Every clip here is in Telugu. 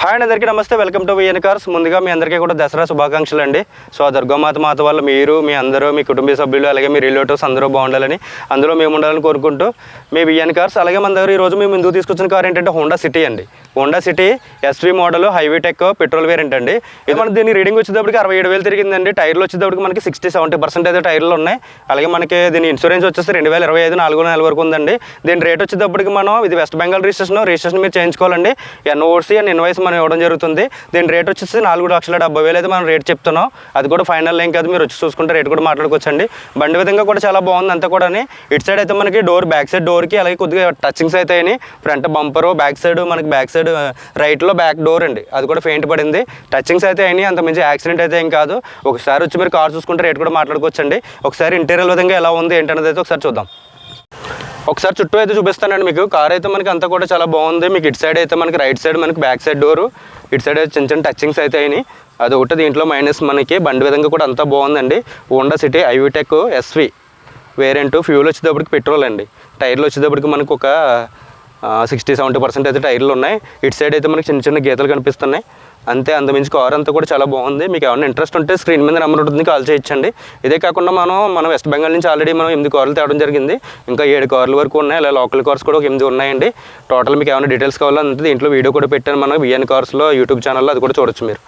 హాయ్ అందరికీ నమస్తే, వెల్కమ్ టు విఎన్ కార్స్. ముందుగా మీ అందరికీ కూడా దసరా శుభాకాంక్షలు అండి. సో ఆ దుర్గామాత వల్ల మీరు, మీ అందరూ, మీ కుటుంబ సభ్యులు, అలాగే మీ రిలేటివ్స్ అందరూ బాగుండాలని, అందులో మేము ఉండాలని కోరుకుంటూ మీ విఎన్ కార్స్. అలాగే మన దగ్గర ఈరోజు మేము ముందుకు తీసుకొచ్చిన కార్ ఏంటంటే హోండా సిటీ అండి. Honda City SV model, iVTEC, petrol variant అండి. ఇది మనకి దీని రీడింగ్ వచ్చేటప్పటికి 67,000 తిరిగిందండి. టైర్లు వచ్చేటప్పటికి మనకి 60-70% అయితే టైర్లు ఉన్నాయి. అలాగే మనకి దీని ఇన్సూరెన్స్ వచ్చేసి 2025 4 నెలల వరకు ఉందండి. దీని రేట్ వచ్చేటప్పటికి మనం ఇది వెస్ట్ బెంగాల్ రిజిస్ట్రేషన్ మీరు చేయించుకోవాలండి. ఎన్ఓసి అండ్ ఇన్వాయిస్ మనం ఇవ్వడం జరుగుతుంది. దీని రేట్ వచ్చేసి 4,70,000 అయితే మనం రేట్ చెప్తున్నాం. అది కూడా ఫైనల్ ఏం కాదు, మీరు వచ్చి చూసుకుంటే రేట్ కూడా మాట్లాడుకోవచ్చండి. బండి విధంగా కూడా చాలా బాగుంది అంతా కూడా. ఇటు సైడ్ అయితే మనకి బ్యాక్ సైడ్ డోర్కి అలాగే కొద్దిగా టచింగ్స్ అయితే అయినాయి. ఫ్రంట్ బంపరు, బ్యాక్ సైడ్ మనకి బ్యాక్ సైడ్ రైట్లో బ్యాక్ డోర్ అండి, అది కూడా పెయింట్ పడింది. టచింగ్స్ అయితే అయినాయి, అంత మంచి యాక్సిడెంట్ అయితే ఏం కాదు. ఒకసారి వచ్చి మీరు కార్ చూసుకుంటే రేట్ కూడా మాట్లాడుకోవచ్చండి. ఒకసారి ఇంటీరియర్ విధంగా ఎలా ఉంది ఏంటనేది అయితే ఒకసారి చూద్దాం. ఒకసారి చుట్టూ అయితే చూపిస్తానండి మీకు. కార్ అయితే మనకి అంతా కూడా చాలా బాగుంది. మీకు ఇటు సైడ్ అయితే మనకి రైట్ సైడ్ మనకి బ్యాక్ సైడ్ డోరు, ఇటు సైడ్ అయితే చిన్న టచింగ్స్ అయితే అయినాయి. అది ఒకటి దీంట్లో మైనస్. మనకి బండి విధంగా కూడా అంతా బాగుందండి. Honda City iVTEC SV variant. Fuel వచ్చేటప్పటికి పెట్రోల్ అండి. టైర్లు వచ్చేటప్పటికి మనకు ఒక 60-70% అయితే టైర్లు ఉన్నాయి. ఇటు సైడ్ అయితే మనకి చిన్న చిన్న గీతలు కనిపిస్తున్నాయి అంతే. అంతమించి కార్ అంతా కూడా చాలా బాగుంది. మీకు ఏమైనా ఇంట్రెస్ట్ ఉంటే స్క్రీన్ మీద నెంబర్ ఉంటుంది, కాల్ చేయొచ్చండి. ఇదే కాకుండా మనం వెస్ట్ బెంగాల్ నుంచి ఆల్రెడీ మనం 8 కార్లు తేవడం జరిగింది. ఇంకా 7 కార్ల వరకు ఉన్నాయి. అలా లోకల్ కార్స్ కూడా ఒక 8 ఉన్నాయండి. టోటల్ మీకు ఏమైనా డీటెయిల్స్ కావాలంటే దీంట్లో వీడియో కూడా పెట్టాను మనం విఎన్ కార్స్లో యూట్యూబ్ ఛానల్లో, అది కూడా చూడొచ్చు మీరు.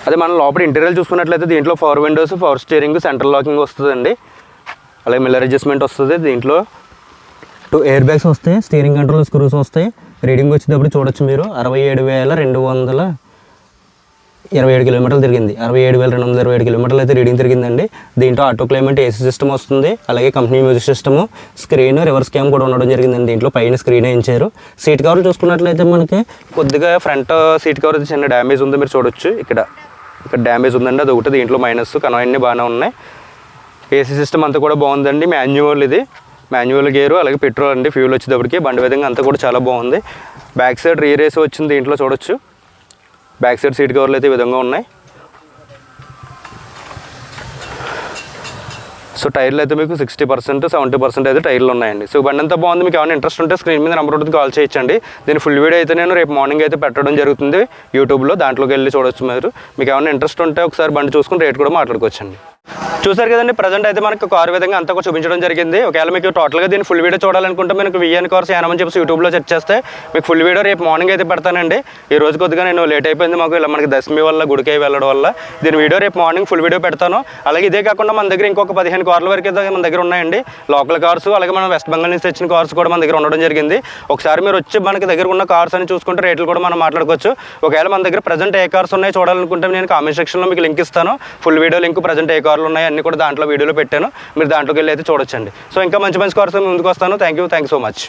అదే మనం లోపల ఇంటీరియర్ చూసుకున్నట్లయితే దీంట్లో 4 విండోస్, 4 స్టీరింగ్, సెంట్రల్ లాకింగ్ వస్తుందండి. అలాగే మిల్లర్ అడ్జస్ట్మెంట్ వస్తుంది. దీంట్లో 2 ఎయిర్ బ్యాగ్స్ వస్తాయి, స్టీరింగ్ కంట్రోల్ స్క్రూస్ వస్తాయి. రీడింగ్ వచ్చేటప్పుడు చూడొచ్చు మీరు 67,227 కిలోమీటర్లు తిరిగింది. 67,227 కిలోమీటర్లు అయితే రీడింగ్ తిరిగిందండి. దీంట్లో ఆటో క్లైమేట్ ఏసీ సిస్టమ్ వస్తుంది. అలాగే company music system, screen, reverse cam కూడా ఉండడం జరిగిందండి. దీంట్లో పైన స్క్రీన్ వేయించారు. సీట్ కవర్లు చూసుకున్నట్లయితే మనకి కొద్దిగా ఫ్రంట్ సీట్ కవర్ అయితే చిన్న డ్యామేజ్ ఉంది, మీరు చూడొచ్చు. ఇక్కడ డ్యామేజ్ ఉందండి, అది ఒకటి దీంట్లో మైనస్. కనవన్నీ బాగానే ఉన్నాయి. ఏసీ సిస్టమ్ అంతా కూడా బాగుందండి. మాన్యువల్ గేరు, అలాగే పెట్రోల్ అండి. ఫ్యూల్ వచ్చేటప్పటికి బండి విధంగా అంతా కూడా చాలా బాగుంది. బ్యాక్ సైడ్ రీర్ ఏసీ వచ్చింది, దీంట్లో చూడొచ్చు. బ్యాక్ సైడ్ సీట్ కవర్లు అయితే ఈ విధంగా ఉన్నాయి. సో టైర్లు అయితే మీకు 60-70% అయితే టైర్లు ఉన్నాయండి. సో బండి అంతా బాగుంది. మీకు ఏమైనా ఇంట్రెస్ట్ ఉంటే స్క్రీన్ మీద నెంబర్ ఉంటుంది, కాల్ చేయొచ్చండి. దీని ఫుల్ వీడియో అయితే నేను రేపు మార్నింగ్ అయితే పెట్టడం జరుగుతుంది యూట్యూబ్లో, దాంట్లోకి వెళ్ళి చూడొచ్చు మీరు. మీకు ఏమైనా ఇంట్రెస్ట్ ఉంటే ఒకసారి బండి చూసుకుని రేట్ కూడా మాట్లాడుకోవచ్చండి. చూసారు కదండి, ప్రజెంట్ అయితే మనకు కార్ విధంగా అంతా కూడా చూపించడం జరిగింది. ఒకవేళ మీకు టోటల్గా దీన్ని ఫుల్ వీడియో చూడాలనుకుంటే మనకు విఎన్ కార్స్ యానమని చెప్పి యూట్యూబ్లో సెర్చ్ చేస్తే మీకు ఫుల్ వీడియో రేపు మార్నింగ్ అయితే పెడతానండి. ఈ రోజు కొద్దిగా నేను లేట్ అయిపోయింది, మాకు ఇలా మనకి దశమి వల్ల గుడికై వెళ్ళడం వల్ల. దీని వీడియో రేపు మార్నింగ్ ఫుల్ వీడియో పెడతాను. అలాగే ఇదే కాకుండా మన దగ్గర ఇంకొక 15 కార్ల వరకు అయితే మన దగ్గర ఉన్నాయండి, లోకల్ కార్స్. అలాగే మనం వెస్ట్ బెంగాల్ నుంచి తెచ్చిన కార్స్ కూడా మన దగ్గర ఉండడం జరిగింది. ఒకసారి మీరు వచ్చి మనకి దగ్గర ఉన్న కార్స్ అని చూసుకుంటే రేట్లు కూడా మనం మాట్లాడుకోవచ్చు. ఒకవేళ మన దగ్గర ప్రజెంట్ ఏ కార్స్ ఉన్నాయో చూడాలనుకుంటే నేను కామెంట్ సెక్షన్లో మీకు లింక్ ఇస్తాను. ఫుల్ వీడియో లింక్, ప్రజెంట్ ఏ కార్లు ఉన్నాయి అన్నీ కూడా దాంట్లో వీడియోలో పెట్టాను, మీరు దాంట్లోకి వెళ్ళి అయితే చూడొచ్చండి. సో ఇంకా మంచి కార్స్ ముందుకు వస్తాను. Thank you so much.